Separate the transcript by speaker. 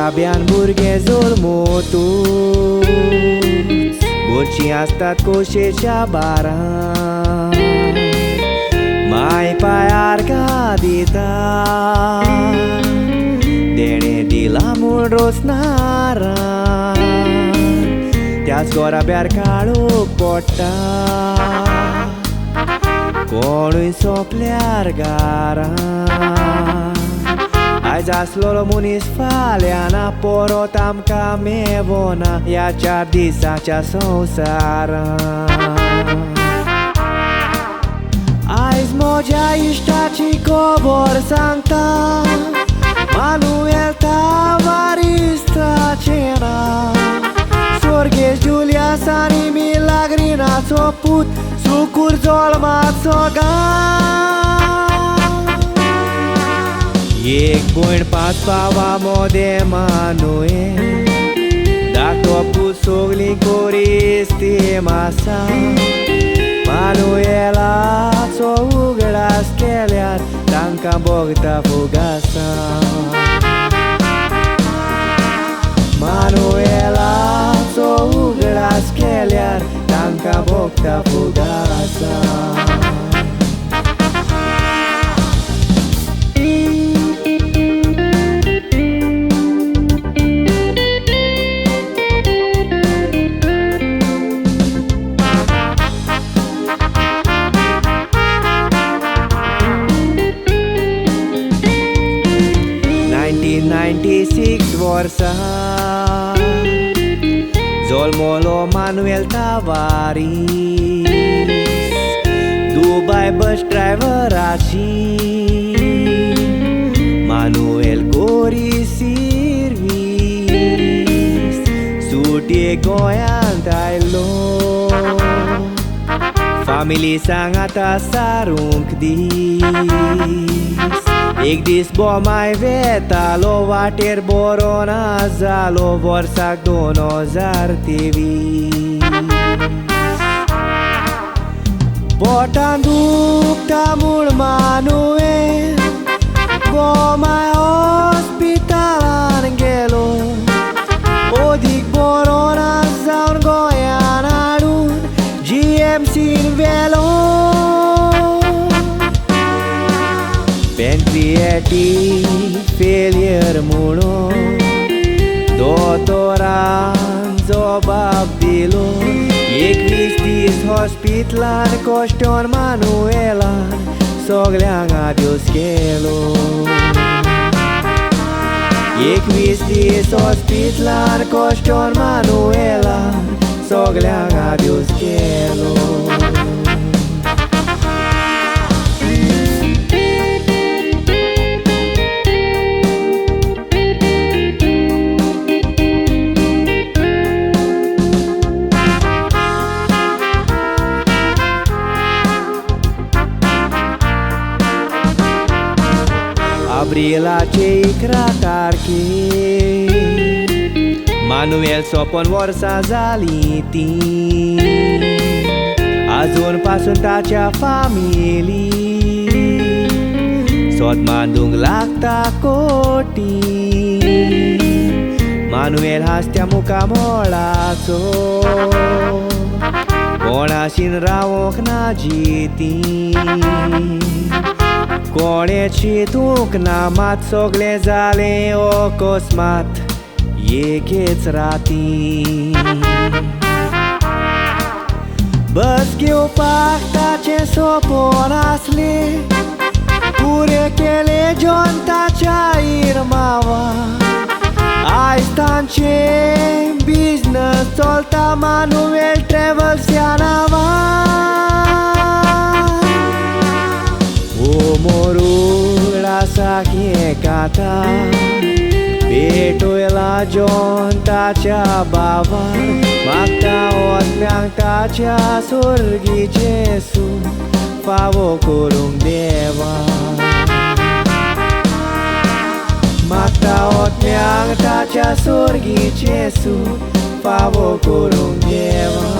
Speaker 1: Fabian burghezul mutuț, Burci a stat cu șecea baran, mai pai Arcadita Dene di lamul rosnara Te-ați gora bear calu porta Colui soplear gara Ai zas lolo munis faleana Porotam camevona Ia ciardisa cea sousara Ais moja iștaci cobor sancta Manuel Tavarista cena Sorghes Giulia Sani Milagrina Soput Sucur Zolmat Soga Ek bun pas pava mode Manuel Dacă pus sogli coristi masa Manuela co ugla skeliar Tanka bogta fugasa Manuela co ugla skeliar Tanka bogta fugasa 1996 vorsa Zolmolo Manuel Tavaris Dubai bus driver aci Manuel Gori Service Sute goyan tailo Family sangata sarunk dis Ek dis bo mai veta lo water borona zalo vorsak 2023 Botan dukta mul Manuel Bo mai hospital angelo Odik borona zaun goyan adun GMC in velo Pancreatic failure mulo Doctoran jobab dilo Ekvistis hospitalan koston Manuelan Sogleang adios kelo Ekvistis hospitalan koston Manuelan Sogleang adios kelo Abrila cei kratarki Manuel sopon vorsa zaliti Azun pasun tacea famili Sot mandung lakta koti Manuel hastia muka molaso Kona sin rawok na jiti Konechi tukna mat sogle zale okosmat Yekeț rati Băschiu pachta ce soponasle Urechele jonta cea irmava Ai stance business solta Manuel travel sianava Omorul asa kiekata Petoela jonta cea bavar Magta otmeang ta cea surgi Jesu Favo kurung deva Magta otmeang ta cea surgi Jesu Favo kurung deva